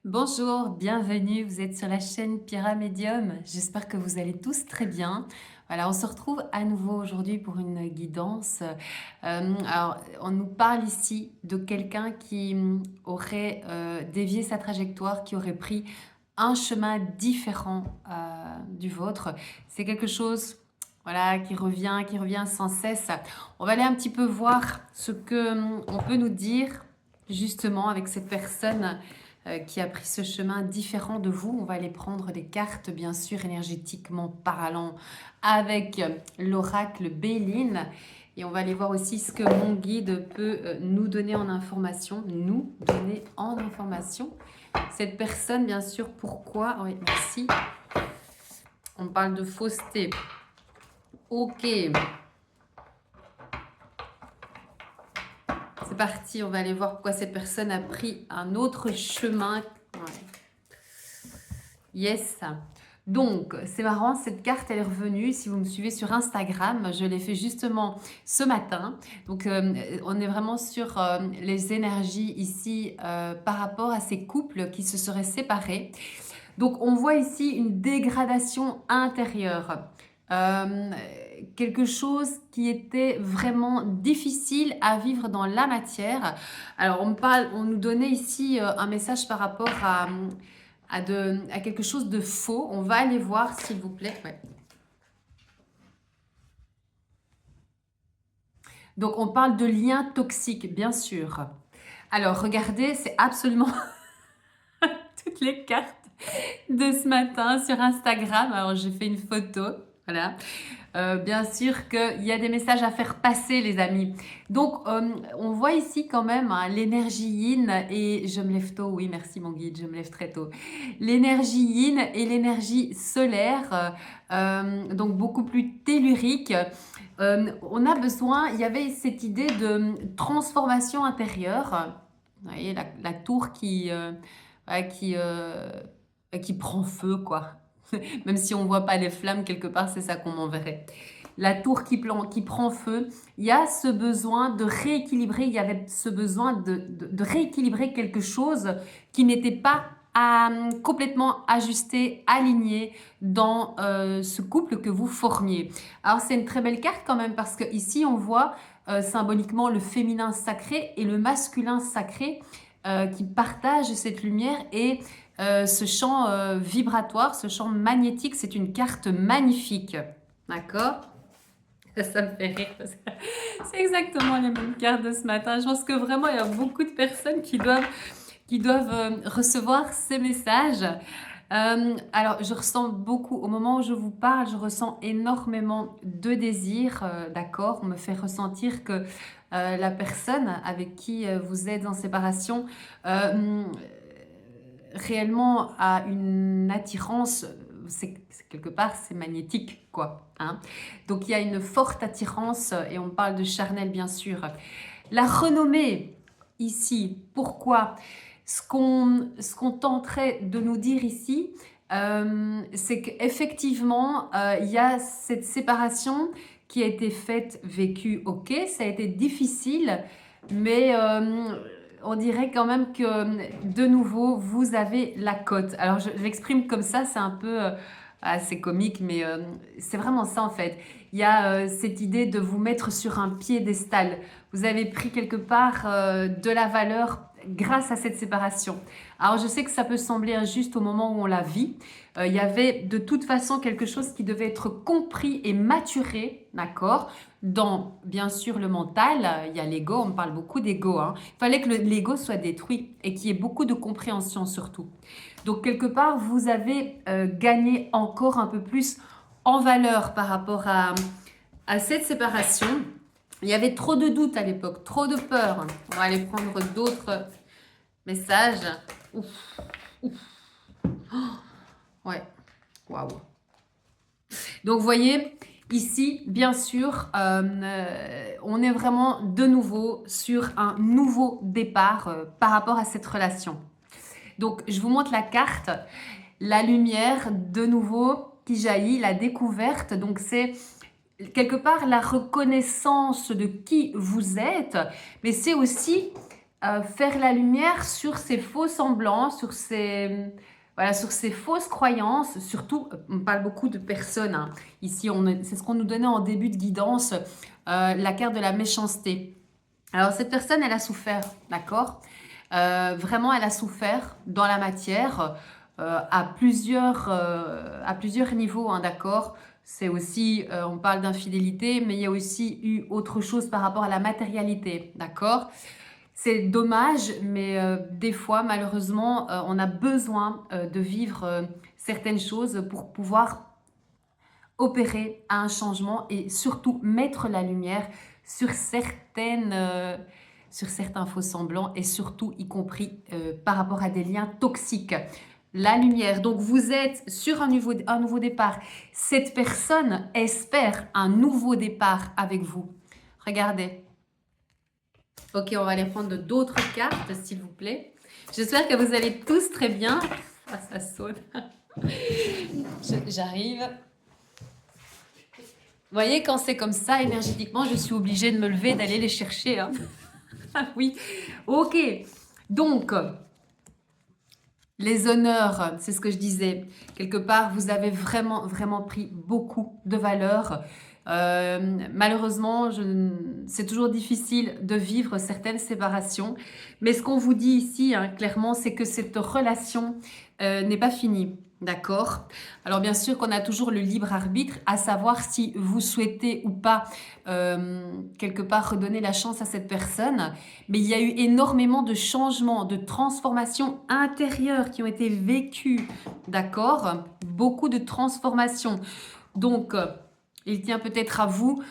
Bonjour, bienvenue, vous êtes sur la chaîne Pyra Médium. J'espère que vous allez tous très bien. Voilà, on se retrouve à nouveau aujourd'hui pour une guidance. Alors, on nous parle ici de quelqu'un qui aurait dévié sa trajectoire, qui aurait pris un chemin différent du vôtre. C'est quelque chose, voilà, qui revient sans cesse. On va aller un petit peu voir ce que on peut nous dire justement avec cette personne qui a pris ce chemin différent de vous. On va aller prendre des cartes, bien sûr, énergétiquement parlant, avec l'oracle Béline. Et on va aller voir aussi ce que mon guide peut nous donner en information. Nous donner en information. Cette personne, bien sûr, pourquoi? Oui, merci. On parle de fausseté. Ok. C'est parti, on va aller voir pourquoi cette personne a pris un autre chemin. Ouais. Yes. Donc, c'est marrant, cette carte, elle est revenue. Si vous me suivez sur Instagram, je l'ai fait justement ce matin. Donc, on est vraiment sur les énergies ici par rapport à ces couples qui se seraient séparés. Donc, on voit ici une dégradation intérieure. Euh, Quelque chose qui était vraiment difficile à vivre dans la matière. Alors, on nous donnait ici un message par rapport à quelque chose de faux. On va aller voir, s'il vous plaît. Ouais. Donc, on parle de liens toxiques, bien sûr. Alors, regardez, c'est absolument toutes les cartes de ce matin sur Instagram. Alors, j'ai fait une photo. Voilà. Bien sûr qu'il y a des messages à faire passer, les amis. Donc, on voit ici quand même hein, l'énergie yin et je me lève tôt. Oui, merci mon guide, je me lève très tôt. L'énergie yin et l'énergie solaire, donc beaucoup plus tellurique. On a besoin, il y avait cette idée de transformation intérieure. Vous voyez, la tour ouais, qui prend feu, quoi. Même si on ne voit pas les flammes, quelque part, c'est ça qu'on m'enverrait. La tour qui prend feu, il y a ce besoin de rééquilibrer, il y avait ce besoin de rééquilibrer quelque chose qui n'était pas complètement ajusté, aligné dans ce couple que vous formiez. Alors c'est une très belle carte quand même parce que ici on voit symboliquement le féminin sacré et le masculin sacré qui partagent cette lumière et ce champ vibratoire, ce champ magnétique, c'est une carte magnifique. D'accord? Ça me fait rire parce que c'est exactement les mêmes cartes de ce matin. Je pense que vraiment, il y a beaucoup de personnes qui doivent recevoir ces messages. Alors, je ressens beaucoup, au moment où je vous parle, je ressens énormément de désir, d'accord? On me fait ressentir que la personne avec qui vous êtes en séparation réellement a une attirance, quelque part, c'est magnétique, quoi. Hein. Donc, il y a une forte attirance, et on parle de charnel, bien sûr. La renommée, ici, pourquoi? Ce qu'on tenterait de nous dire ici, c'est qu'effectivement, il y a cette séparation qui a été faite, vécue, ok, ça a été difficile, mais on dirait quand même que de nouveau, vous avez la cote. Alors, je l'exprime comme ça, c'est un peu assez comique, mais c'est vraiment ça en fait. Il y a cette idée de vous mettre sur un piédestal. Vous avez pris quelque part de la valeur grâce à cette séparation. Alors, je sais que ça peut sembler injuste au moment où on la vit. Il y avait de toute façon quelque chose qui devait être compris et maturé, d'accord? Dans, bien sûr, le mental, il y a l'ego, on parle beaucoup d'ego. Hein. Il fallait que l'ego soit détruit et qu'il y ait beaucoup de compréhension surtout. Donc, quelque part, vous avez gagné encore un peu plus en valeur par rapport à cette séparation. Il y avait trop de doutes à l'époque, trop de peur. On va aller prendre d'autres messages. Ouf, ouf. Oh, ouais, waouh. Donc, vous voyez, ici, bien sûr, on est vraiment de nouveau sur un nouveau départ par rapport à cette relation. Donc, je vous montre la carte, la lumière, de nouveau, qui jaillit, la découverte. Donc, c'est quelque part la reconnaissance de qui vous êtes, mais c'est aussi faire la lumière sur ces faux semblants, sur ces, voilà, sur ces fausses croyances. Surtout, on parle beaucoup de personnes, hein. Ici, c'est ce qu'on nous donnait en début de guidance, la carte de la méchanceté. Alors, cette personne, elle a souffert, d'accord? Vraiment, elle a souffert dans la matière à plusieurs niveaux, hein, d'accord? C'est aussi, on parle d'infidélité, mais il y a aussi eu autre chose par rapport à la matérialité, d'accord? C'est dommage, mais des fois, malheureusement, on a besoin de vivre certaines choses pour pouvoir opérer un changement et surtout mettre la lumière sur sur certains faux semblants et surtout y compris par rapport à des liens toxiques. La lumière, donc vous êtes sur un nouveau départ. Cette personne espère un nouveau départ avec vous. Regardez. Ok, on va aller prendre d'autres cartes, s'il vous plaît. J'espère que vous allez tous très bien. Ah, ça sonne. J'arrive. Vous voyez, quand c'est comme ça, énergétiquement, je suis obligée de me lever, d'aller les chercher, hein. Oui, ok. Donc, les honneurs, c'est ce que je disais. Quelque part, vous avez vraiment, vraiment pris beaucoup de valeur. Malheureusement, c'est toujours difficile de vivre certaines séparations. Mais ce qu'on vous dit ici, hein, clairement, c'est que cette relation n'est pas finie. D'accord? Alors bien sûr qu'on a toujours le libre arbitre, à savoir si vous souhaitez ou pas quelque part redonner la chance à cette personne. Mais il y a eu énormément de changements, de transformations intérieures qui ont été vécues. D'accord? Beaucoup de transformations. Donc, il tient peut-être à vous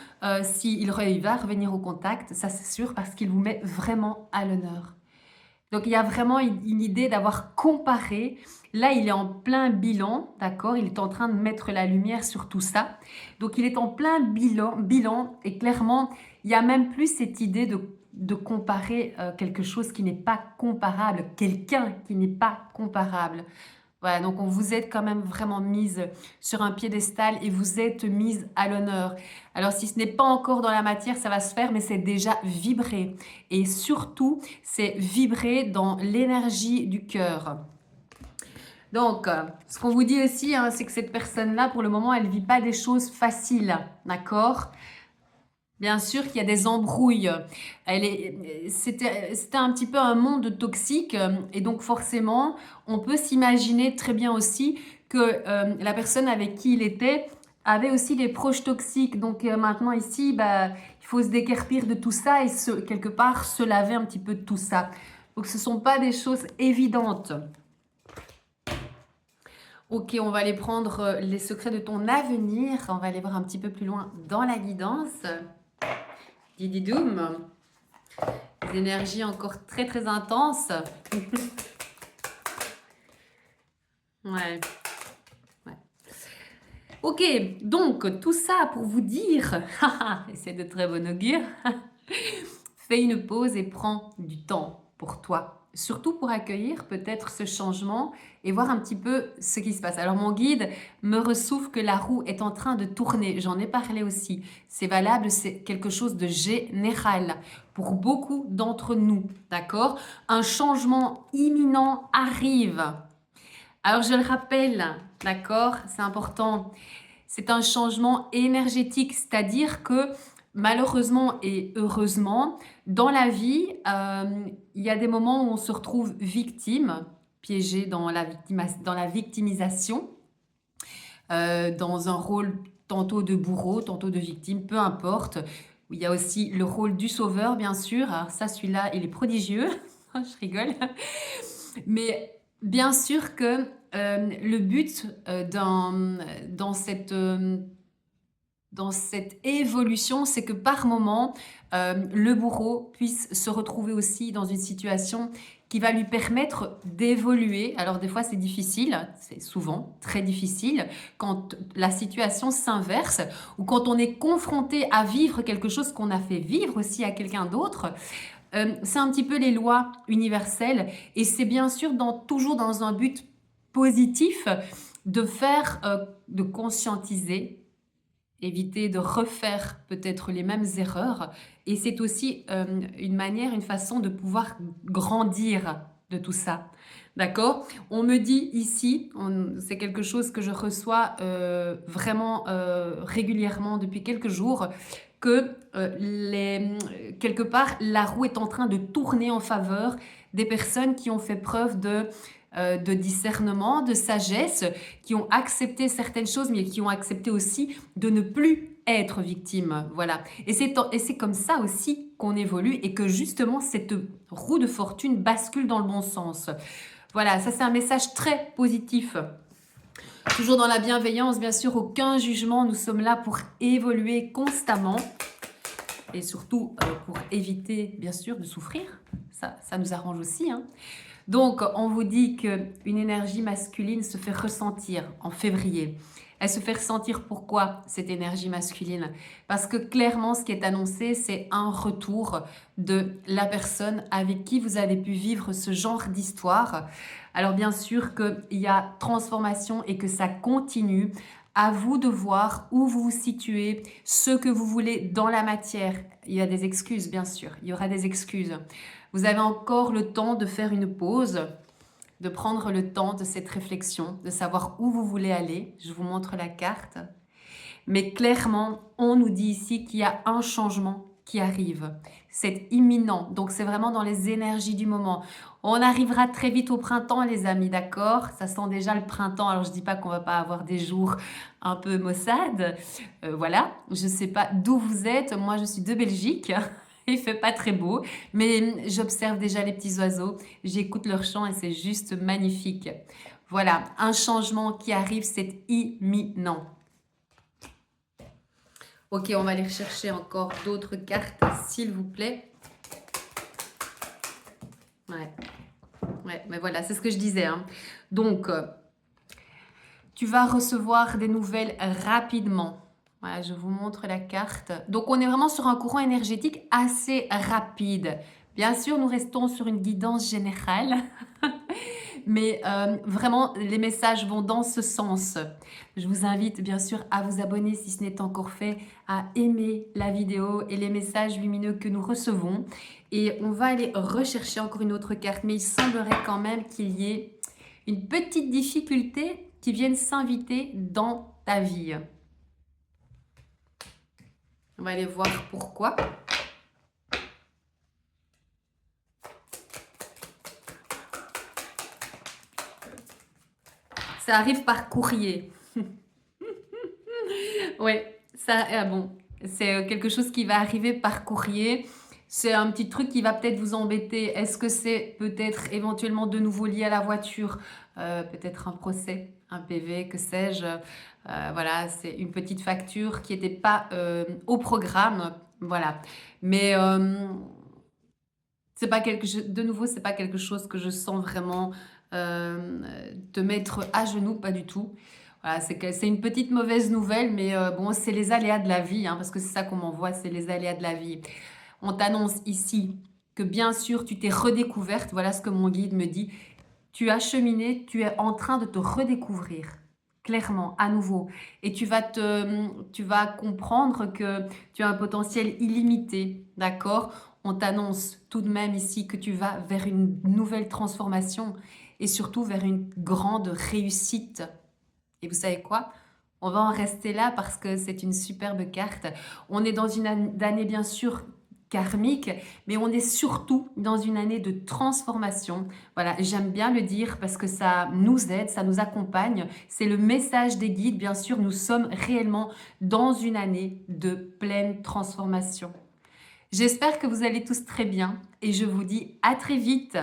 s'il va revenir au contact, ça c'est sûr, parce qu'il vous met vraiment à l'honneur. Donc, il y a vraiment une idée d'avoir comparé. Là, il est en plein bilan, d'accord? Il est en train de mettre la lumière sur tout ça. Donc, il est en plein bilan et clairement, il n'y a même plus cette idée de comparer quelque chose qui n'est pas comparable, quelqu'un qui n'est pas comparable. Voilà, donc on vous êtes quand même vraiment mise sur un piédestal et vous êtes mise à l'honneur. Alors si ce n'est pas encore dans la matière, ça va se faire, mais c'est déjà vibré. Et surtout, c'est vibrer dans l'énergie du cœur. Donc, ce qu'on vous dit aussi, hein, c'est que cette personne-là, pour le moment, elle ne vit pas des choses faciles, d'accord? Bien sûr qu'il y a des embrouilles. C'était un petit peu un monde toxique et donc forcément, on peut s'imaginer très bien aussi que la personne avec qui il était avait aussi des proches toxiques. Donc maintenant ici, bah, il faut se déguerpir de tout ça et quelque part se laver un petit peu de tout ça. Donc ce ne sont pas des choses évidentes. Ok, on va aller prendre les secrets de ton avenir. On va aller voir un petit peu plus loin dans la guidance. Dididoum. Des énergies encore très très intenses. Ouais. Ouais. Ok, donc tout ça pour vous dire, et c'est de très bon augure, fais une pause et prends du temps pour toi. Surtout pour accueillir peut-être ce changement et voir un petit peu ce qui se passe. Alors mon guide me ressouffle que la roue est en train de tourner. J'en ai parlé aussi. C'est valable, c'est quelque chose de général pour beaucoup d'entre nous. D'accord? Un changement imminent arrive. Alors je le rappelle, d'accord? C'est important. C'est un changement énergétique, c'est-à-dire que malheureusement et heureusement, dans la vie, il y a des moments où on se retrouve victime, piégé dans dans la victimisation, dans un rôle tantôt de bourreau, tantôt de victime, peu importe. Il y a aussi le rôle du sauveur, bien sûr. Alors ça, celui-là, il est prodigieux. Je rigole. Mais bien sûr que le but dans cette évolution, c'est que par moment, le bourreau puisse se retrouver aussi dans une situation qui va lui permettre d'évoluer. Alors des fois, c'est difficile, c'est souvent très difficile, quand la situation s'inverse ou quand on est confronté à vivre quelque chose qu'on a fait vivre aussi à quelqu'un d'autre. C'est un petit peu les lois universelles et c'est bien sûr toujours dans un but positif de faire, de conscientiser éviter de refaire peut-être les mêmes erreurs. Et c'est aussi une manière, une façon de pouvoir grandir de tout ça. D'accord? On me dit ici, c'est quelque chose que je reçois vraiment régulièrement depuis quelques jours, que quelque part, la roue est en train de tourner en faveur des personnes qui ont fait preuve de discernement, de sagesse, qui ont accepté certaines choses, mais qui ont accepté aussi de ne plus être victime. Voilà. Et c'est comme ça aussi qu'on évolue et que justement, cette roue de fortune bascule dans le bon sens. Voilà, ça c'est un message très positif. Toujours dans la bienveillance, bien sûr, aucun jugement. Nous sommes là pour évoluer constamment et surtout pour éviter, bien sûr, de souffrir. Ça nous arrange aussi, hein. Donc, on vous dit qu'une énergie masculine se fait ressentir en février. Elle se fait ressentir pourquoi cette énergie masculine? Parce que clairement, ce qui est annoncé, c'est un retour de la personne avec qui vous avez pu vivre ce genre d'histoire. Alors bien sûr qu'il y a transformation et que ça continue. À vous de voir où vous vous situez, ce que vous voulez dans la matière. Il y a des excuses, bien sûr. Il y aura des excuses. Vous avez encore le temps de faire une pause, de prendre le temps de cette réflexion, de savoir où vous voulez aller. Je vous montre la carte. Mais clairement, on nous dit ici qu'il y a un changement qui arrive. C'est imminent. Donc, c'est vraiment dans les énergies du moment. On arrivera très vite au printemps, les amis, d'accord? Ça sent déjà le printemps. Alors, je ne dis pas qu'on ne va pas avoir des jours un peu maussades. Voilà. Je ne sais pas d'où vous êtes. Moi, je suis de Belgique. Il fait pas très beau, mais j'observe déjà les petits oiseaux. J'écoute leur chant et c'est juste magnifique. Voilà, un changement qui arrive, c'est imminent. Ok, on va aller chercher encore d'autres cartes, s'il vous plaît. Ouais, mais voilà, c'est ce que je disais, hein. Donc, tu vas recevoir des nouvelles rapidement. Voilà, je vous montre la carte. Donc, on est vraiment sur un courant énergétique assez rapide. Bien sûr, nous restons sur une guidance générale. Mais vraiment, les messages vont dans ce sens. Je vous invite bien sûr à vous abonner si ce n'est encore fait, à aimer la vidéo et les messages lumineux que nous recevons. Et on va aller rechercher encore une autre carte, mais il semblerait quand même qu'il y ait une petite difficulté qui vienne s'inviter dans ta vie. On va aller voir pourquoi. Ça arrive par courrier. Ouais, ça, bon, c'est quelque chose qui va arriver par courrier. C'est un petit truc qui va peut-être vous embêter. Est-ce que c'est peut-être éventuellement de nouveau lié à la voiture? Peut-être un procès, un PV, que sais-je. Voilà, c'est une petite facture qui n'était pas au programme. Voilà. Mais c'est pas quelque chose, de nouveau, c'est pas quelque chose que je sens vraiment te mettre à genoux, pas du tout. Voilà, c'est une petite mauvaise nouvelle, mais bon, c'est les aléas de la vie, hein, parce que c'est ça qu'on m'envoie, c'est les aléas de la vie. On t'annonce ici que bien sûr, tu t'es redécouverte, voilà ce que mon guide me dit. Tu as cheminé, tu es en train de te redécouvrir, clairement, à nouveau. Et tu vas comprendre que tu as un potentiel illimité, d'accord? On t'annonce tout de même ici que tu vas vers une nouvelle transformation et surtout vers une grande réussite. Et vous savez quoi? On va en rester là parce que c'est une superbe carte. On est dans une année bien sûr karmique, mais on est surtout dans une année de transformation. Voilà, j'aime bien le dire parce que ça nous aide, ça nous accompagne. C'est le message des guides. Bien sûr, nous sommes réellement dans une année de pleine transformation. J'espère que vous allez tous très bien et je vous dis à très vite